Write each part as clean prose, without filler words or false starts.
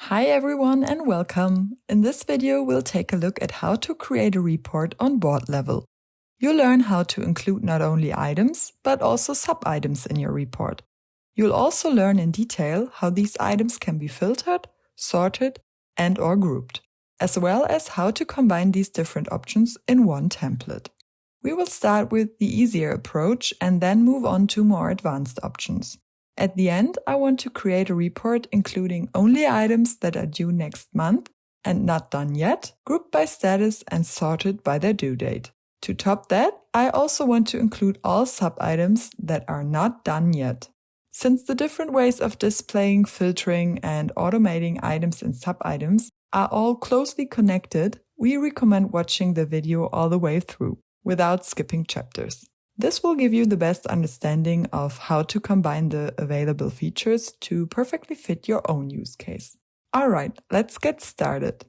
Hi everyone and welcome! In this video we'll take a look at how to create a report on board level. You'll learn how to include not only items, but also sub-items in your report. You'll also learn in detail how these items can be filtered, sorted, and/or grouped, as well as how to combine these different options in one template. We will start with the easier approach and then move on to more advanced options. At the end, I want to create a report including only items that are due next month and not done yet, grouped by status and sorted by their due date. To top that, I also want to include all sub-items that are not done yet. Since the different ways of displaying, filtering, and automating items and sub-items are all closely connected, we recommend watching the video all the way through, without skipping chapters. This will give you the best understanding of how to combine the available features to perfectly fit your own use case. Alright, let's get started.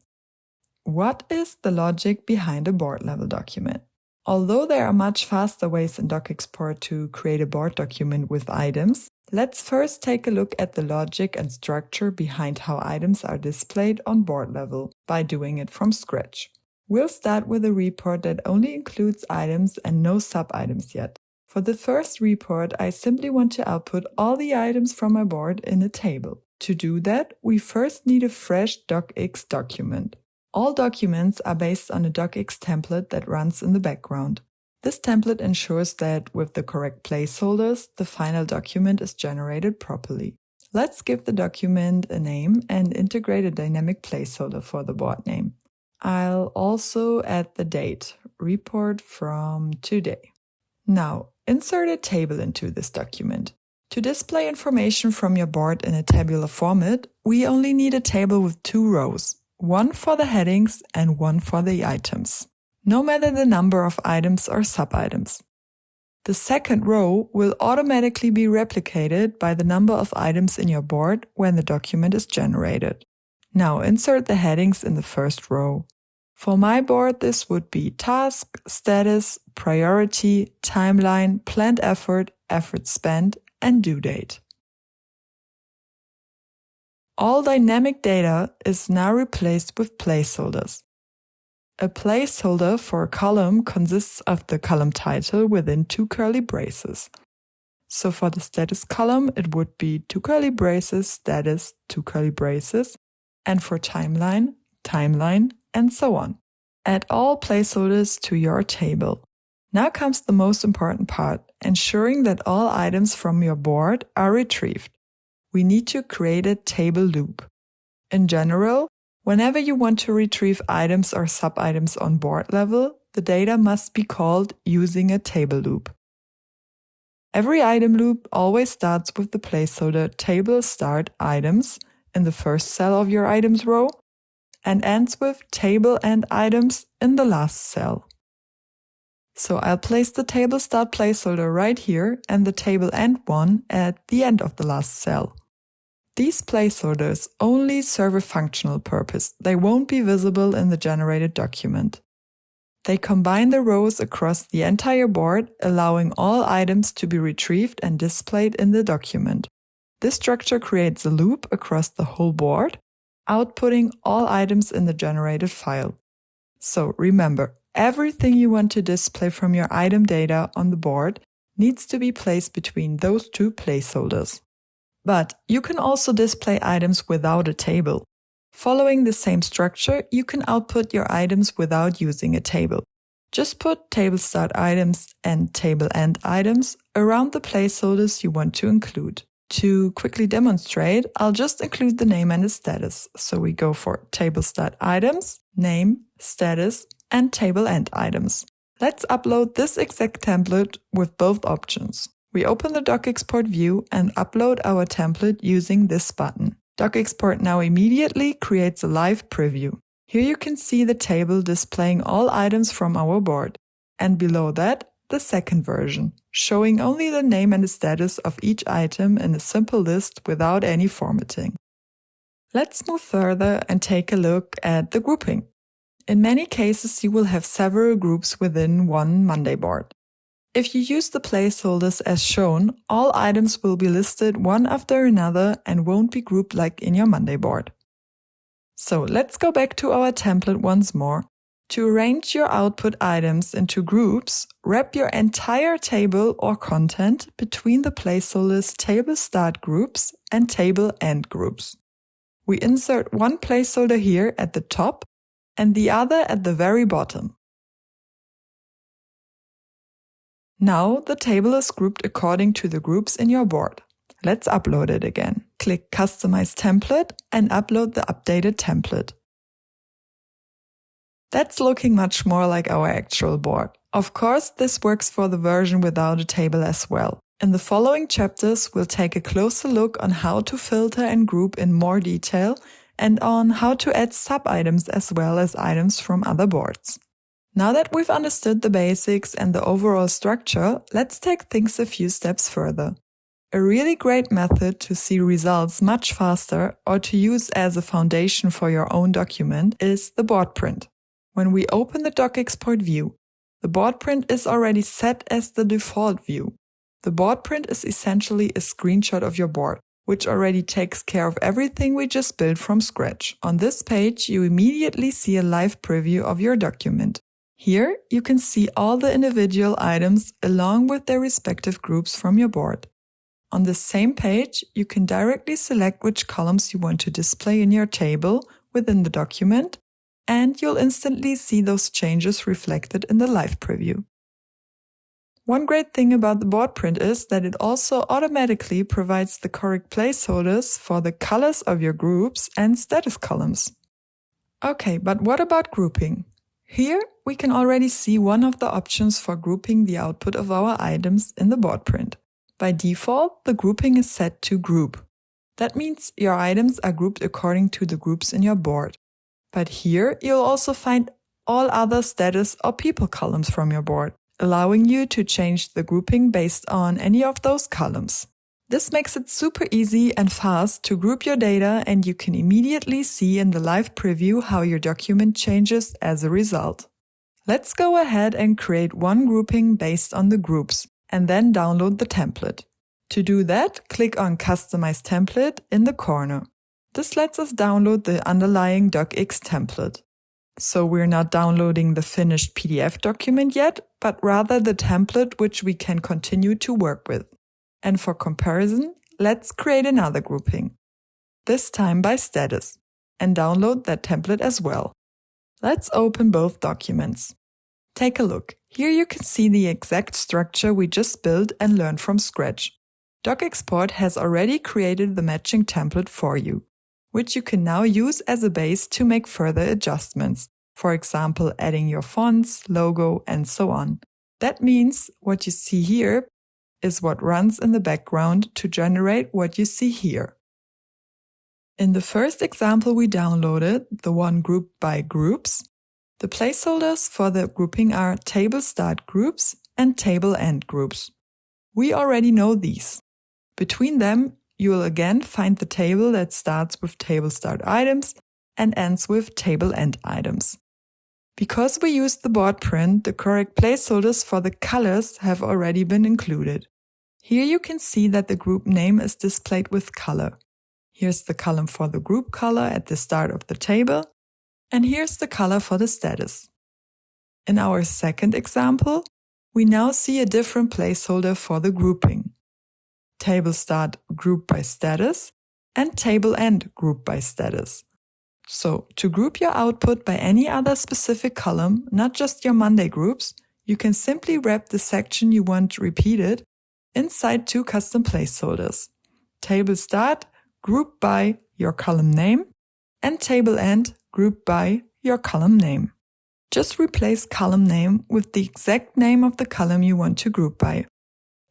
What is the logic behind a board level document? Although there are much faster ways in DocExport to create a board document with items, let's first take a look at the logic and structure behind how items are displayed on board level by doing it from scratch. We'll start with a report that only includes items and no sub-items yet. For the first report, I simply want to output all the items from my board in a table. To do that, we first need a fresh docx document. All documents are based on a docx template that runs in the background. This template ensures that with the correct placeholders, the final document is generated properly. Let's give the document a name and integrate a dynamic placeholder for the board name. I'll also add the date, report from today. Now, insert a table into this document. To display information from your board in a tabular format, we only need a table with 2 rows, one for the headings and one for the items, no matter the number of items or sub-items. The second row will automatically be replicated by the number of items in your board when the document is generated. Now insert the headings in the first row. For my board, this would be task, status, priority, timeline, planned effort, effort spent, and due date. All dynamic data is now replaced with placeholders. A placeholder for a column consists of the column title within 2 curly braces. So for the status column, it would be 2 curly braces, status, 2 curly braces, and for timeline, timeline, and so on. Add all placeholders to your table. Now comes the most important part, ensuring that all items from your board are retrieved. We need to create a table loop. In general, whenever you want to retrieve items or sub-items on board level, the data must be called using a table loop. Every item loop always starts with the placeholder table start items in the first cell of your items row and ends with table end items in the last cell. So I'll place the table start placeholder right here and the table end one at the end of the last cell. These placeholders only serve a functional purpose. They won't be visible in the generated document. They combine the rows across the entire board, allowing all items to be retrieved and displayed in the document. This structure creates a loop across the whole board, outputting all items in the generated file. So remember, everything you want to display from your item data on the board needs to be placed between those 2 placeholders. But you can also display items without a table. Following the same structure, you can output your items without using a table. Just put table start items and table end items around the placeholders you want to include. To quickly demonstrate, I'll just include the name and the status. So we go for table start items, name, status, and table end items. Let's upload this exact template with both options. We open the DocExport view and upload our template using this button. DocExport now immediately creates a live preview. Here you can see the table displaying all items from our board. And below that, the second version, showing only the name and the status of each item in a simple list without any formatting. Let's move further and take a look at the grouping. In many cases, you will have several groups within one Monday board. If you use the placeholders as shown, all items will be listed one after another and won't be grouped like in your Monday board. So let's go back to our template once more. To arrange your output items into groups, wrap your entire table or content between the placeholders table start groups and table end groups. We insert one placeholder here at the top and the other at the very bottom. Now the table is grouped according to the groups in your board. Let's upload it again. Click Customize Template and upload the updated template. That's looking much more like our actual board. Of course, this works for the version without a table as well. In the following chapters, we'll take a closer look on how to filter and group in more detail and on how to add sub-items as well as items from other boards. Now that we've understood the basics and the overall structure, let's take things a few steps further. A really great method to see results much faster or to use as a foundation for your own document is the board print. When we open the DocExport view, the board print is already set as the default view. The board print is essentially a screenshot of your board, which already takes care of everything we just built from scratch. On this page, you immediately see a live preview of your document. Here, you can see all the individual items along with their respective groups from your board. On the same page, you can directly select which columns you want to display in your table within the document, and you'll instantly see those changes reflected in the live preview. One great thing about the board print is that it also automatically provides the correct placeholders for the colors of your groups and status columns. Okay, but what about grouping? Here, we can already see one of the options for grouping the output of our items in the board print. By default, the grouping is set to group. That means your items are grouped according to the groups in your board. But here, you'll also find all other status or people columns from your board, allowing you to change the grouping based on any of those columns. This makes it super easy and fast to group your data, and you can immediately see in the live preview how your document changes as a result. Let's go ahead and create one grouping based on the groups, and then download the template. To do that, click on Customize Template in the corner. This lets us download the underlying docx template. So we're not downloading the finished PDF document yet, but rather the template which we can continue to work with. And for comparison, let's create another grouping, this time by status, and download that template as well. Let's open both documents. Take a look. Here you can see the exact structure we just built and learned from scratch. DocExport has already created the matching template for you, which you can now use as a base to make further adjustments. For example, adding your fonts, logo, and so on. That means what you see here is what runs in the background to generate what you see here. In the first example we downloaded, the one grouped by groups, the placeholders for the grouping are table start groups and table end groups. We already know these. Between them, you will again find the table that starts with table start items and ends with table end items. Because we used the board print, the correct placeholders for the colors have already been included. Here you can see that the group name is displayed with color. Here's the column for the group color at the start of the table, and here's the color for the status. In our second example, we now see a different placeholder for the grouping. Table start group by status and table end group by status. So, to group your output by any other specific column, not just your Monday groups, you can simply wrap the section you want repeated inside two custom placeholders. Table start group by your column name and table end group by your column name. Just replace column name with the exact name of the column you want to group by.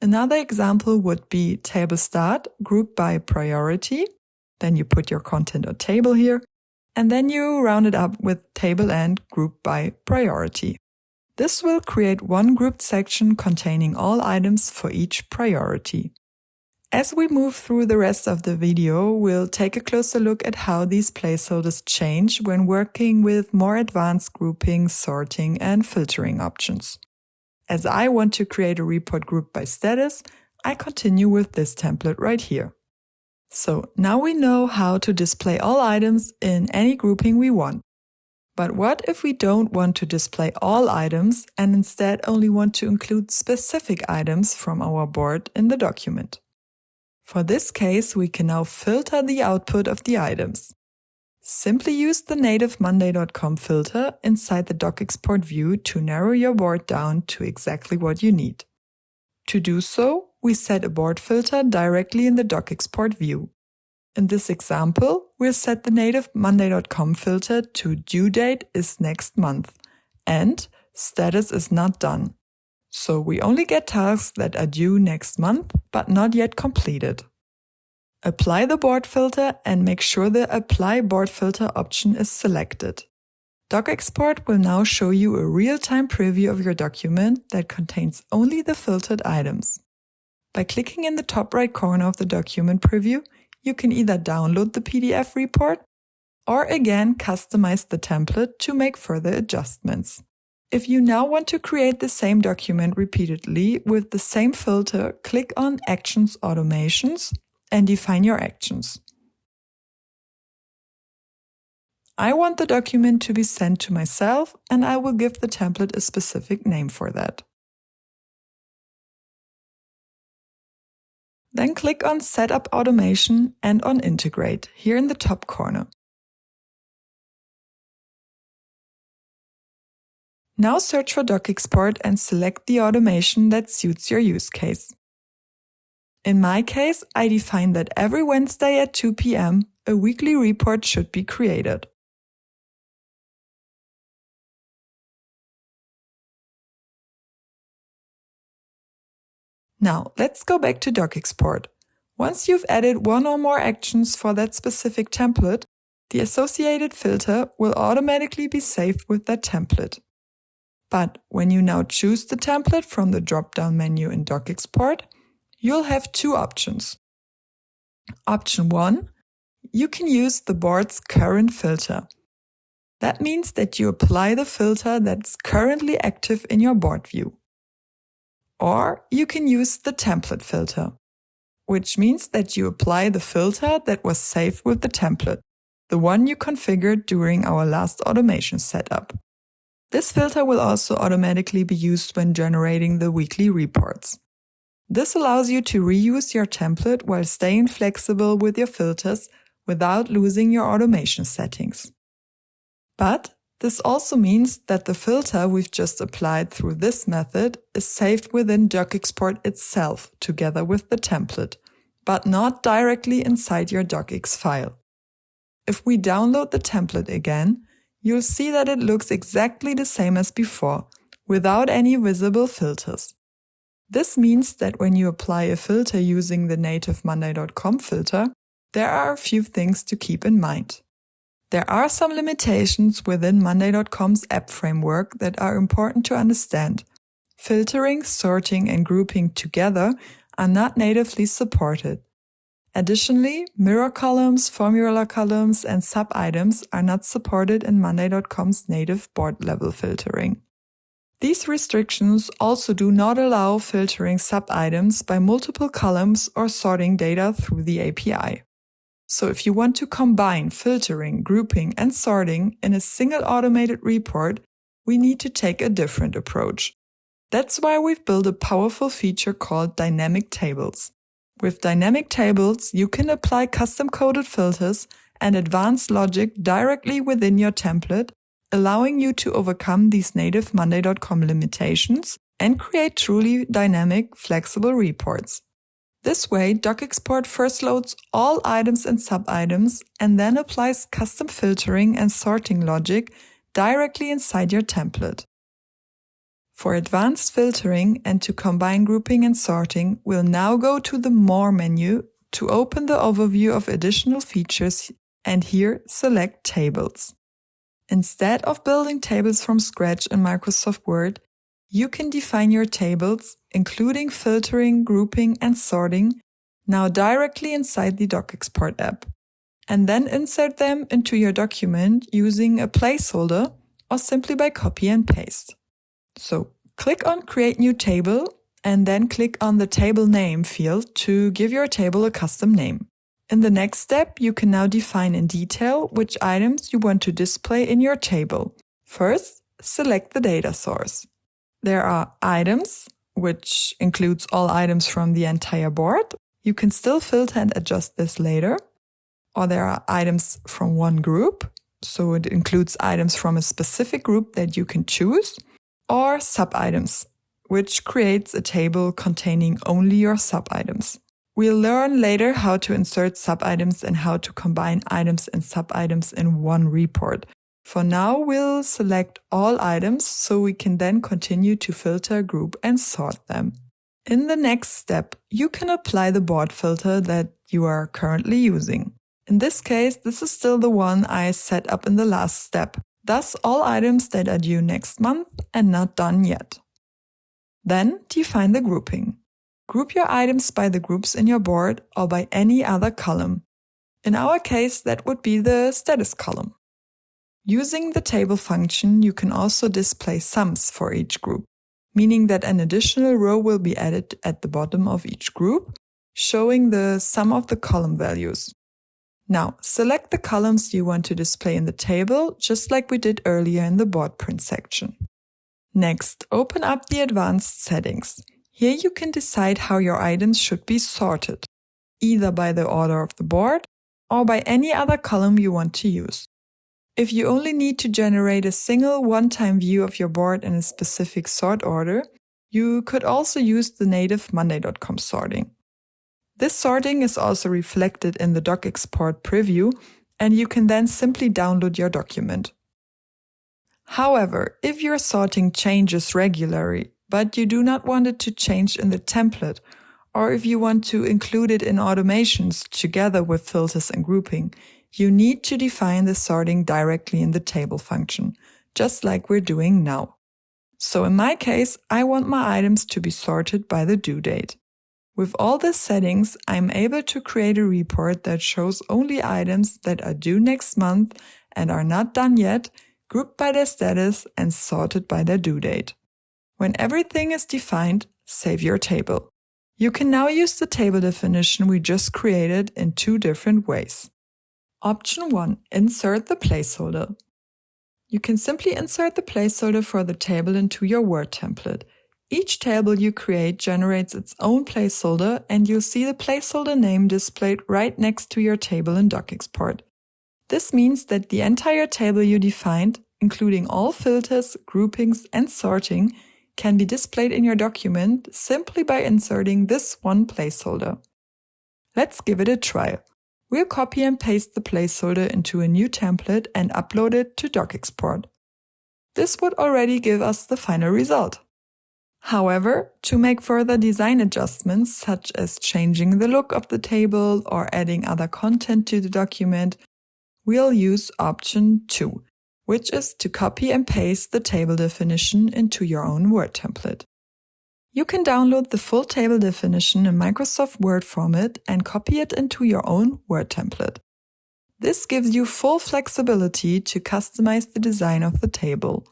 Another example would be table start group by priority. Then you put your content or table here, and then you round it up with table end group by priority. This will create one grouped section containing all items for each priority. As we move through the rest of the video, we'll take a closer look at how these placeholders change when working with more advanced grouping, sorting, and filtering options. As I want to create a report group by status, I continue with this template right here. So now we know how to display all items in any grouping we want. But what if we don't want to display all items and instead only want to include specific items from our board in the document? For this case, we can now filter the output of the items. Simply use the native Monday.com filter inside the DocExport view to narrow your board down to exactly what you need. To do so, we set a board filter directly in the DocExport view. In this example, we'll set the native Monday.com filter to due date is next month and status is not done. So we only get tasks that are due next month but not yet completed. Apply the board filter and make sure the Apply Board Filter option is selected. DocExport will now show you a real-time preview of your document that contains only the filtered items. By clicking in the top right corner of the document preview, you can either download the PDF report or again customize the template to make further adjustments. If you now want to create the same document repeatedly with the same filter, click on Actions Automations and define your actions. I want the document to be sent to myself, and I will give the template a specific name for that. Then click on Setup Automation and on Integrate, here in the top corner. Now search for DocExport and select the automation that suits your use case. In my case, I define that every Wednesday at 2 p.m. a weekly report should be created. Now, let's go back to DocExport. Once you've added one or more actions for that specific template, the associated filter will automatically be saved with that template. But when you now choose the template from the drop-down menu in DocExport, you'll have two options. Option 1, you can use the board's current filter. That means that you apply the filter that's currently active in your board view. Or you can use the template filter, which means that you apply the filter that was saved with the template, the one you configured during our last automation setup. This filter will also automatically be used when generating the weekly reports. This allows you to reuse your template while staying flexible with your filters without losing your automation settings. But this also means that the filter we've just applied through this method is saved within DocExport itself together with the template, but not directly inside your docx file. If we download the template again, you'll see that it looks exactly the same as before, without any visible filters. This means that when you apply a filter using the native Monday.com filter, there are a few things to keep in mind. There are some limitations within Monday.com's app framework that are important to understand. Filtering, sorting, and grouping together are not natively supported. Additionally, mirror columns, formula columns, and sub-items are not supported in Monday.com's native board-level filtering. These restrictions also do not allow filtering sub-items by multiple columns or sorting data through the API. So if you want to combine filtering, grouping, and sorting in a single automated report, we need to take a different approach. That's why we've built a powerful feature called Dynamic Tables. With Dynamic Tables, you can apply custom-coded filters and advanced logic directly within your template, allowing you to overcome these native Monday.com limitations and create truly dynamic, flexible reports. This way, DocExport first loads all items and sub-items and then applies custom filtering and sorting logic directly inside your template. For advanced filtering and to combine grouping and sorting, we'll now go to the More menu to open the overview of additional features and here select Tables. Instead of building tables from scratch in Microsoft Word, you can define your tables, including filtering, grouping, and sorting, now directly inside the DocExport app, and then insert them into your document using a placeholder or simply by copy and paste. So click on Create New Table and then click on the Table Name field to give your table a custom name. In the next step, you can now define in detail which items you want to display in your table. First, select the data source. There are items, which includes all items from the entire board. You can still filter and adjust this later. Or there are items from one group, so it includes items from a specific group that you can choose. Or sub-items, which creates a table containing only your sub-items. We'll learn later how to insert sub-items and how to combine items and sub-items in one report. For now, we'll select all items so we can then continue to filter, group, and sort them. In the next step, you can apply the board filter that you are currently using. In this case, this is still the one I set up in the last step. Thus, all items that are due next month and not done yet. Then, define the grouping. Group your items by the groups in your board or by any other column. In our case, that would be the status column. Using the table function, you can also display sums for each group, meaning that an additional row will be added at the bottom of each group, showing the sum of the column values. Now, select the columns you want to display in the table, just like we did earlier in the board print section. Next, open up the advanced settings. Here you can decide how your items should be sorted, either by the order of the board or by any other column you want to use. If you only need to generate a single one-time view of your board in a specific sort order, you could also use the native Monday.com sorting. This sorting is also reflected in the DocExport preview, and you can then simply download your document. However, if your sorting changes regularly, but you do not want it to change in the template, or if you want to include it in automations together with filters and grouping, you need to define the sorting directly in the table function, just like we're doing now. So in my case, I want my items to be sorted by the due date. With all these settings, I'm able to create a report that shows only items that are due next month and are not done yet, grouped by their status and sorted by their due date. When everything is defined, save your table. You can now use the table definition we just created in two different ways. Option 1. Insert the placeholder. You can simply insert the placeholder for the table into your Word template. Each table you create generates its own placeholder, and you'll see the placeholder name displayed right next to your table in DocExport. This means that the entire table you defined, including all filters, groupings, and sorting, can be displayed in your document simply by inserting this one placeholder. Let's give it a try. We'll copy and paste the placeholder into a new template and upload it to DocExport. This would already give us the final result. However, to make further design adjustments, such as changing the look of the table or adding other content to the document, we'll use option 2, which is to copy and paste the table definition into your own Word template. You can download the full table definition in Microsoft Word format and copy it into your own Word template. This gives you full flexibility to customize the design of the table.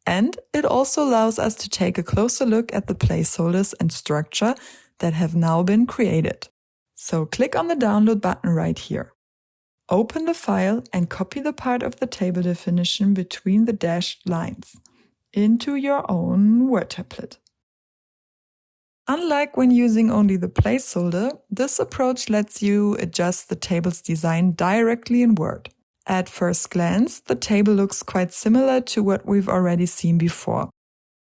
And it also allows us to take a closer look at the placeholders and structure that have now been created. So click on the download button right here. Open the file and copy the part of the table definition between the dashed lines into your own Word template. Unlike when using only the placeholder, this approach lets you adjust the table's design directly in Word. At first glance, the table looks quite similar to what we've already seen before.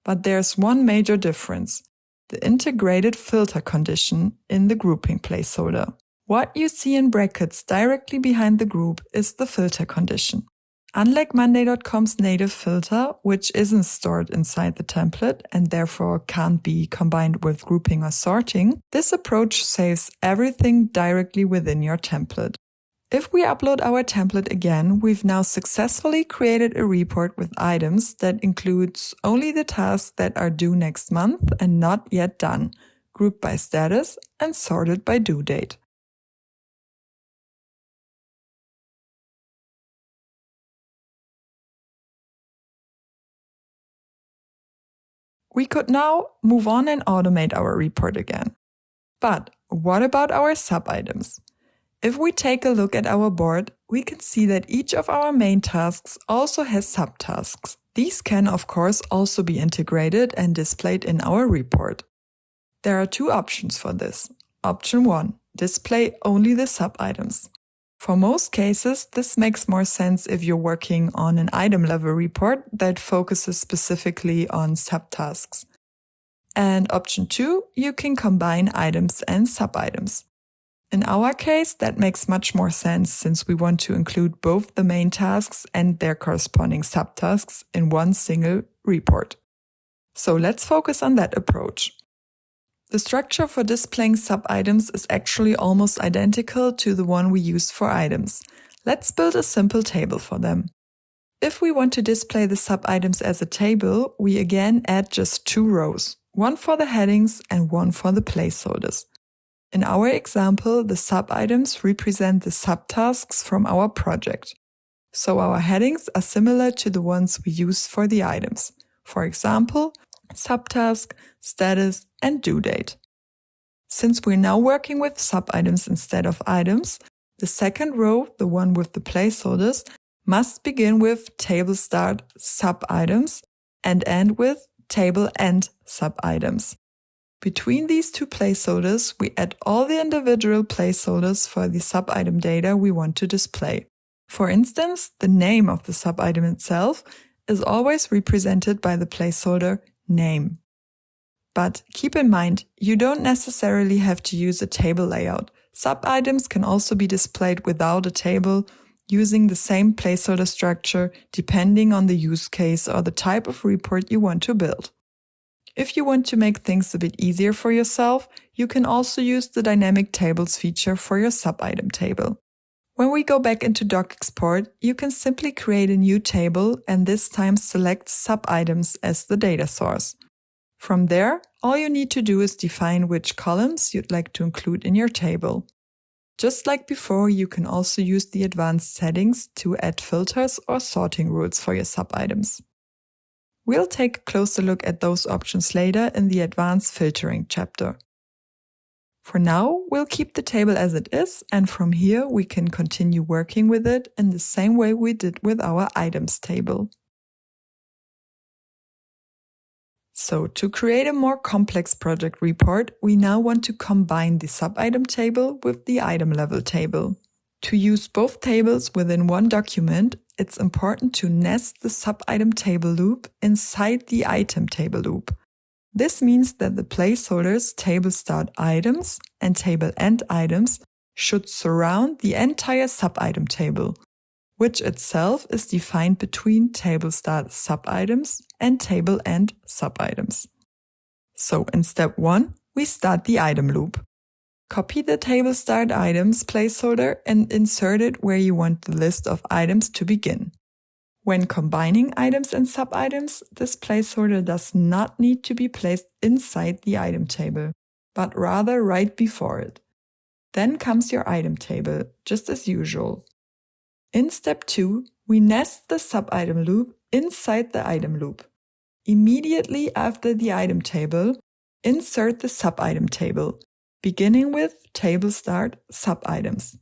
But there's one major difference: the integrated filter condition in the grouping placeholder. What you see in brackets directly behind the group is the filter condition. Unlike Monday.com's native filter, which isn't stored inside the template and therefore can't be combined with grouping or sorting, this approach saves everything directly within your template. If we upload our template again, we've now successfully created a report with items that includes only the tasks that are due next month and not yet done, grouped by status and sorted by due date. We could now move on and automate our report again. But what about our sub-items? If we take a look at our board, we can see that each of our main tasks also has subtasks. These can, of course, also be integrated and displayed in our report. There are two options for this. Option 1. Display only the sub-items. For most cases, this makes more sense if you're working on an item-level report that focuses specifically on subtasks. And option 2, you can combine items and sub-items. In our case, that makes much more sense since we want to include both the main tasks and their corresponding subtasks in one single report. So let's focus on that approach. The structure for displaying sub-items is actually almost identical to the one we use for items. Let's build a simple table for them. If we want to display the sub-items as a table, we again add just 2 rows, one for the headings and one for the placeholders. In our example, the sub-items represent the subtasks from our project. So our headings are similar to the ones we use for the items. For example, subtask, status, and due date. Since we're now working with sub-items instead of items, the second row, the one with the placeholders, must begin with table start sub-items and end with table end sub-items. Between these two placeholders, we add all the individual placeholders for the sub-item data we want to display. For instance, the name of the sub-item itself is always represented by the placeholder name. But keep in mind, you don't necessarily have to use a table layout. Sub-items can also be displayed without a table, using the same placeholder structure depending on the use case or the type of report you want to build. If you want to make things a bit easier for yourself, you can also use the dynamic tables feature for your sub-item table. When we go back into DocExport, you can simply create a new table and this time select sub-items as the data source. From there, all you need to do is define which columns you'd like to include in your table. Just like before, you can also use the advanced settings to add filters or sorting rules for your sub-items. We'll take a closer look at those options later in the advanced filtering chapter. For now, we'll keep the table as it is, and from here we can continue working with it in the same way we did with our items table. So to create a more complex project report, we now want to combine the sub-item table with the item level table. To use both tables within one document, it's important to nest the sub-item table loop inside the item table loop. This means that the placeholders table start items and table end items should surround the entire sub-item table, which itself is defined between table start sub-items and table end sub-items. So in step 1, we start the item loop. Copy the table start items placeholder and insert it where you want the list of items to begin. When combining items and sub-items, this placeholder does not need to be placed inside the item table, but rather right before it. Then comes your item table, just as usual. In step 2, we nest the sub-item loop inside the item loop. Immediately after the item table, insert the sub-item table, beginning with table start sub-items.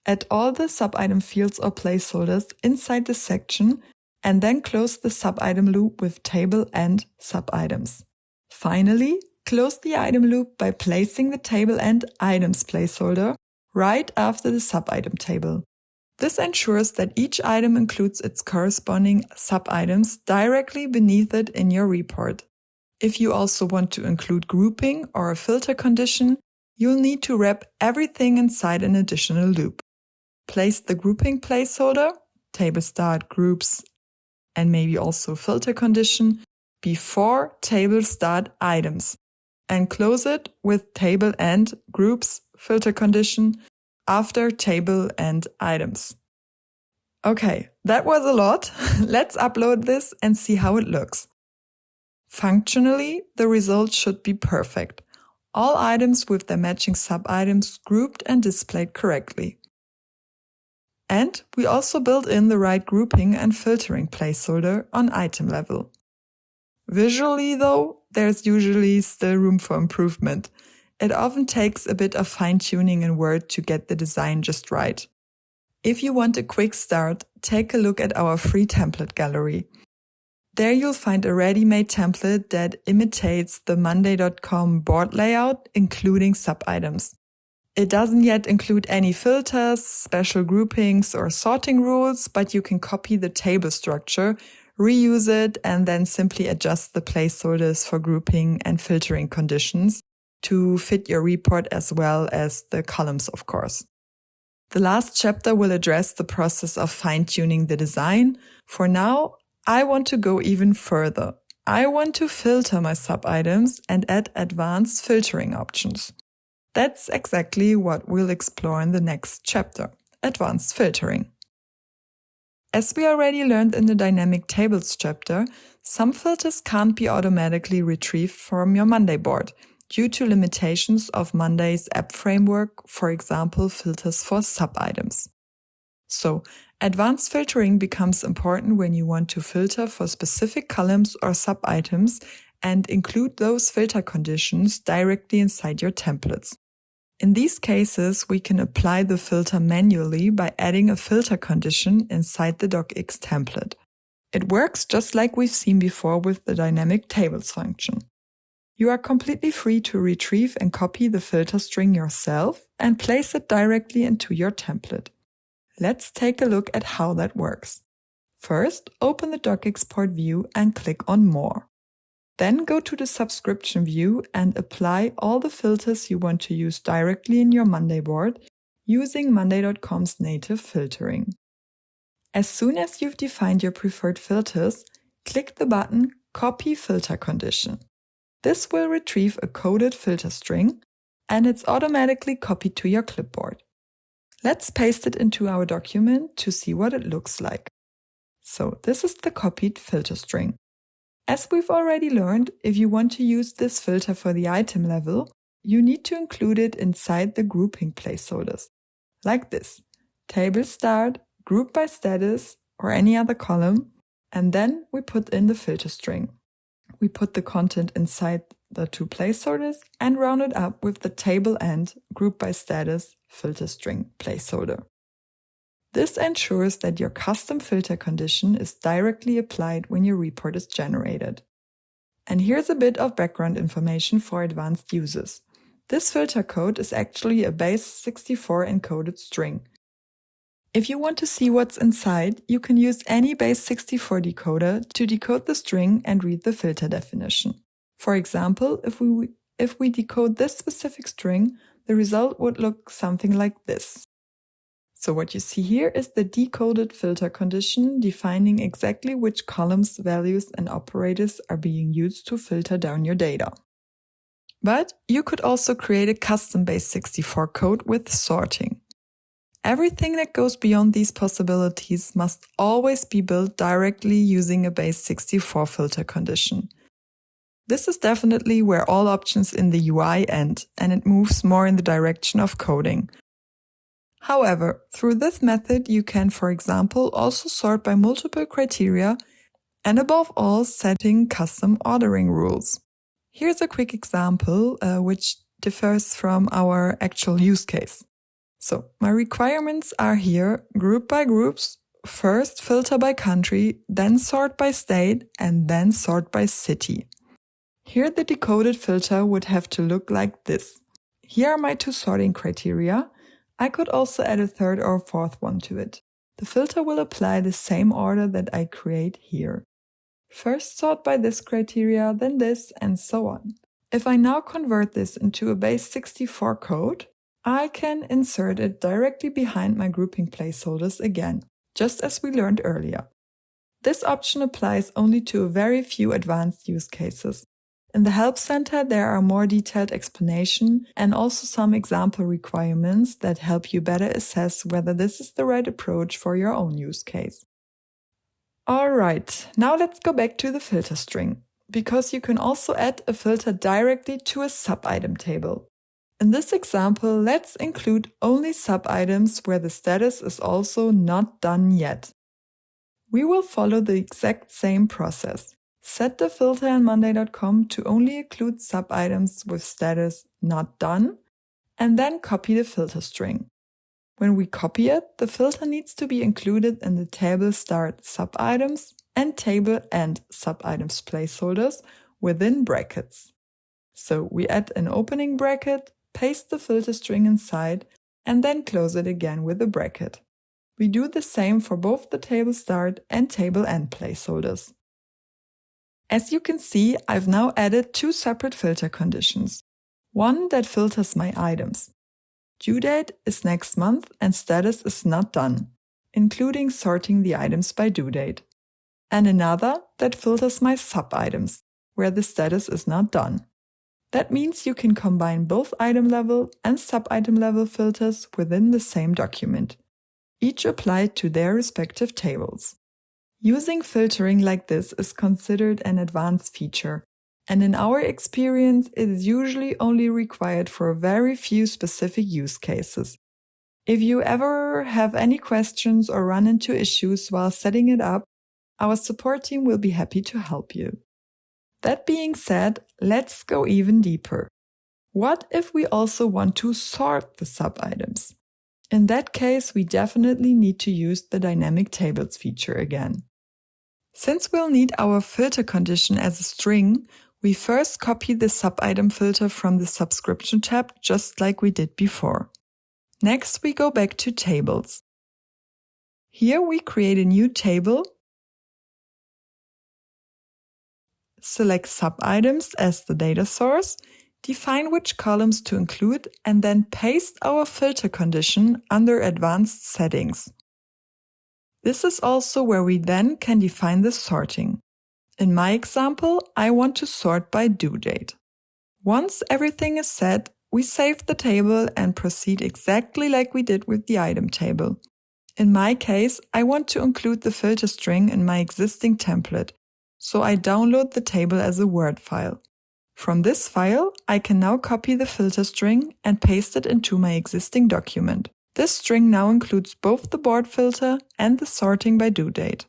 Add all the sub-item fields or placeholders inside the section and then close the sub-item loop with table end sub-items. Finally, close the item loop by placing the table end items placeholder right after the sub-item table. This ensures that each item includes its corresponding sub-items directly beneath it in your report. If you also want to include grouping or a filter condition, you'll need to wrap everything inside an additional loop. Place the grouping placeholder, table start groups, and maybe also filter condition before table start items, and close it with table end groups filter condition after table end items. Okay, that was a lot. Let's upload this and see how it looks. Functionally, the result should be perfect. All items with their matching sub-items grouped and displayed correctly. And we also built in the right grouping and filtering placeholder on item level. Visually though, there's usually still room for improvement. It often takes a bit of fine-tuning in Word to get the design just right. If you want a quick start, take a look at our free template gallery. There you'll find a ready-made template that imitates the Monday.com board layout, including sub-items. It doesn't yet include any filters, special groupings, or sorting rules, but you can copy the table structure, reuse it, and then simply adjust the placeholders for grouping and filtering conditions to fit your report as well as the columns, of course. The last chapter will address the process of fine-tuning the design. For now, I want to go even further. I want to filter my sub-items and add advanced filtering options. That's exactly what we'll explore in the next chapter, advanced filtering. As we already learned in the dynamic tables chapter, some filters can't be automatically retrieved from your Monday board due to limitations of Monday's app framework, for example, filters for sub-items. So, advanced filtering becomes important when you want to filter for specific columns or sub-items and include those filter conditions directly inside your templates. In these cases, we can apply the filter manually by adding a filter condition inside the docx template. It works just like we've seen before with the dynamic tables function. You are completely free to retrieve and copy the filter string yourself and place it directly into your template. Let's take a look at how that works. First, open the DocExport view and click on More. Then go to the subscription view and apply all the filters you want to use directly in your Monday board using Monday.com's native filtering. As soon as you've defined your preferred filters, click the button Copy Filter Condition. This will retrieve a coded filter string and it's automatically copied to your clipboard. Let's paste it into our document to see what it looks like. So this is the copied filter string. As we've already learned, if you want to use this filter for the item level, you need to include it inside the grouping placeholders, like this: table start, group by status, or any other column, and then we put in the filter string. We put the content inside the two placeholders and round it up with the table and group by status filter string placeholder. This ensures that your custom filter condition is directly applied when your report is generated. And here's a bit of background information for advanced users. This filter code is actually a Base64 encoded string. If you want to see what's inside, you can use any Base64 decoder to decode the string and read the filter definition. For example, if we decode this specific string, the result would look something like this. So what you see here is the decoded filter condition defining exactly which columns, values, and operators are being used to filter down your data. But you could also create a custom Base64 code with sorting. Everything that goes beyond these possibilities must always be built directly using a Base64 filter condition. This is definitely where all options in the UI end, and it moves more in the direction of coding. However, through this method, you can, for example, also sort by multiple criteria and above all, setting custom ordering rules. Here's a quick example which differs from our actual use case. So my requirements are here: group by groups, first filter by country, then sort by state, and then sort by city. Here the decoded filter would have to look like this. Here are my two sorting criteria. I could also add a third or fourth one to it. The filter will apply the same order that I create here. First sort by this criteria, then this, and so on. If I now convert this into a Base64 code, I can insert it directly behind my grouping placeholders again, just as we learned earlier. This option applies only to a very few advanced use cases. In the Help Center, there are more detailed explanation and also some example requirements that help you better assess whether this is the right approach for your own use case. Alright, now let's go back to the filter string, because you can also add a filter directly to a sub-item table. In this example, let's include only sub-items where the status is also not done yet. We will follow the exact same process. Set the filter in Monday.com to only include sub-items with status not done, and then copy the filter string. When we copy it, the filter needs to be included in the table start subitems and table end subitems placeholders within brackets. So we add an opening bracket, paste the filter string inside, and then close it again with a bracket. We do the same for both the table start and table end placeholders. As you can see, I've now added two separate filter conditions. One that filters my items. Due date is next month and status is not done, including sorting the items by due date. And another that filters my sub-items, where the status is not done. That means you can combine both item level and sub-item level filters within the same document, each applied to their respective tables. Using filtering like this is considered an advanced feature, and in our experience, it is usually only required for very few specific use cases. If you ever have any questions or run into issues while setting it up, our support team will be happy to help you. That being said, let's go even deeper. What if we also want to sort the sub-items? In that case, we definitely need to use the dynamic tables feature again. Since we'll need our filter condition as a string, we first copy the sub-item filter from the subscription tab just like we did before. Next, we go back to tables. Here we create a new table, select sub-items as the data source, define which columns to include, and then paste our filter condition under Advanced Settings. This is also where we then can define the sorting. In my example, I want to sort by due date. Once everything is set, we save the table and proceed exactly like we did with the item table. In my case, I want to include the filter string in my existing template, so I download the table as a Word file. From this file, I can now copy the filter string and paste it into my existing document. This string now includes both the board filter and the sorting by due date.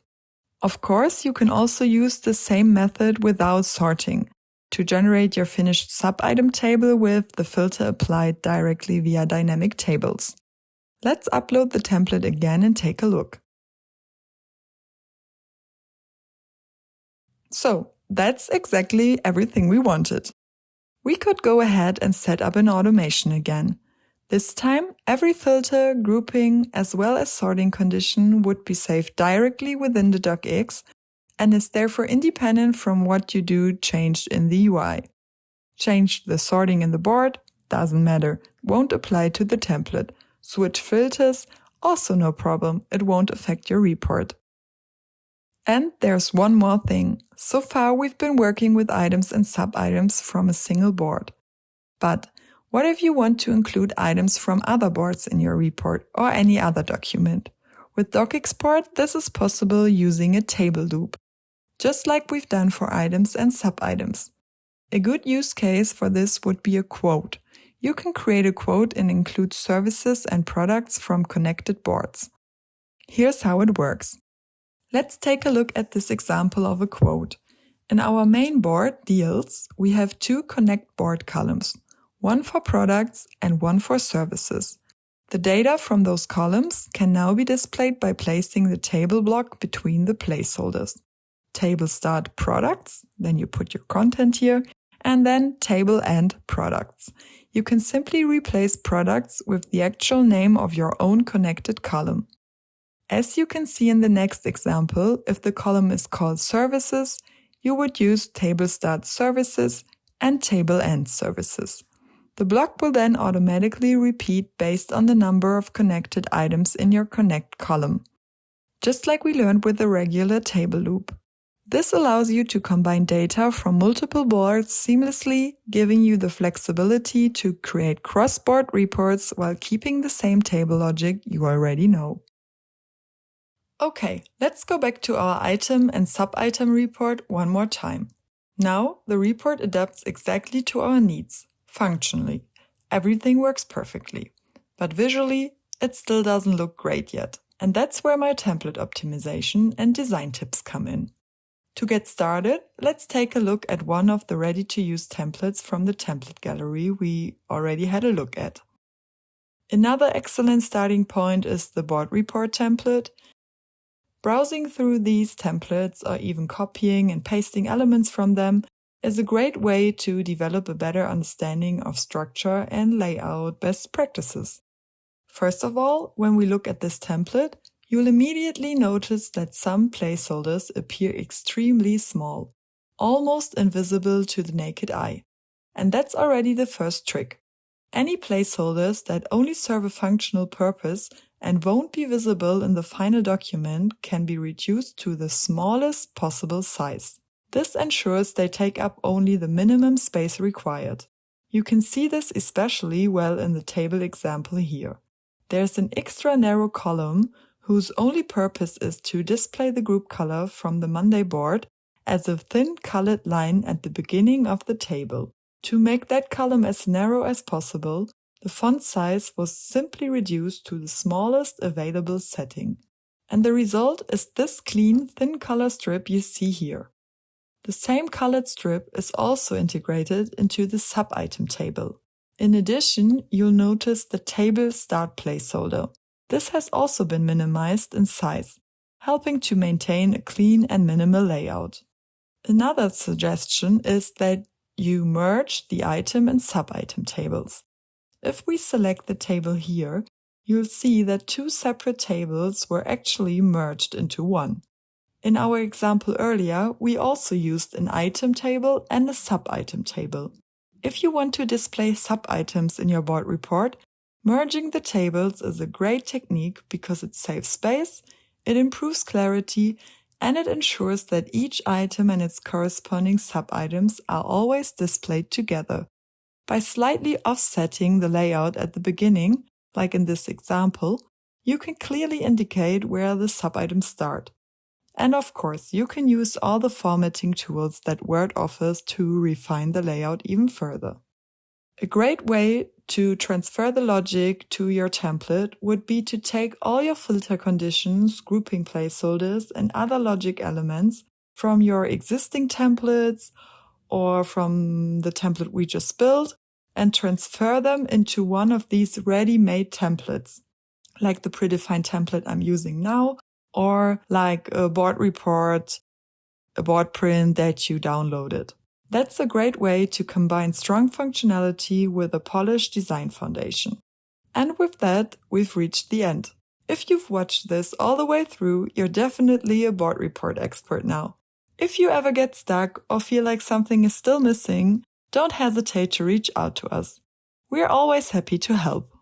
Of course, you can also use the same method without sorting to generate your finished sub-item table with the filter applied directly via dynamic tables. Let's upload the template again and take a look. So, that's exactly everything we wanted. We could go ahead and set up an automation again. This time, every filter, grouping, as well as sorting condition would be saved directly within the docx and is therefore independent from what you do changed in the UI. Change the sorting in the board, doesn't matter, won't apply to the template. Switch filters, also no problem, it won't affect your report. And there's one more thing. So far we've been working with items and sub-items from a single board. But what if you want to include items from other boards in your report or any other document? With DocExport, this is possible using a table loop, just like we've done for items and sub-items. A good use case for this would be a quote. You can create a quote and include services and products from connected boards. Here's how it works. Let's take a look at this example of a quote. In our main board, Deals, we have two Connect board columns, one for products and one for services. The data from those columns can now be displayed by placing the table block between the placeholders. Table start products, then you put your content here, and then table end products. You can simply replace products with the actual name of your own connected column. As you can see in the next example, if the column is called services, you would use table start services and table end services. The block will then automatically repeat based on the number of connected items in your connect column, just like we learned with the regular table loop. This allows you to combine data from multiple boards seamlessly, giving you the flexibility to create cross-board reports while keeping the same table logic you already know. Okay, let's go back to our item and sub-item report one more time. Now, the report adapts exactly to our needs. Functionally, everything works perfectly. But visually, it still doesn't look great yet. And that's where my template optimization and design tips come in. To get started, let's take a look at one of the ready-to-use templates from the template gallery we already had a look at. Another excellent starting point is the board report template. Browsing through these templates or even copying and pasting elements from them is a great way to develop a better understanding of structure and layout best practices. First of all, when we look at this template, you'll immediately notice that some placeholders appear extremely small, almost invisible to the naked eye. And that's already the first trick. Any placeholders that only serve a functional purpose and won't be visible in the final document can be reduced to the smallest possible size. This ensures they take up only the minimum space required. You can see this especially well in the table example here. There's an extra narrow column whose only purpose is to display the group color from the Monday board as a thin colored line at the beginning of the table. To make that column as narrow as possible, the font size was simply reduced to the smallest available setting. And the result is this clean, thin color strip you see here. The same colored strip is also integrated into the sub-item table. In addition, you'll notice the table start placeholder. This has also been minimized in size, helping to maintain a clean and minimal layout. Another suggestion is that you merge the item and sub-item tables. If we select the table here, you'll see that two separate tables were actually merged into one. In our example earlier, we also used an item table and a sub-item table. If you want to display sub-items in your board report, merging the tables is a great technique because it saves space, it improves clarity, and it ensures that each item and its corresponding sub-items are always displayed together. By slightly offsetting the layout at the beginning, like in this example, you can clearly indicate where the sub-items start. And of course, you can use all the formatting tools that Word offers to refine the layout even further. A great way to transfer the logic to your template would be to take all your filter conditions, grouping placeholders, and other logic elements from your existing templates or from the template we just built and transfer them into one of these ready-made templates, like the predefined template I'm using now, or like a board report, a board print that you downloaded. That's a great way to combine strong functionality with a polished design foundation. And with that, we've reached the end. If you've watched this all the way through, you're definitely a board report expert now. If you ever get stuck or feel like something is still missing, don't hesitate to reach out to us. We're always happy to help.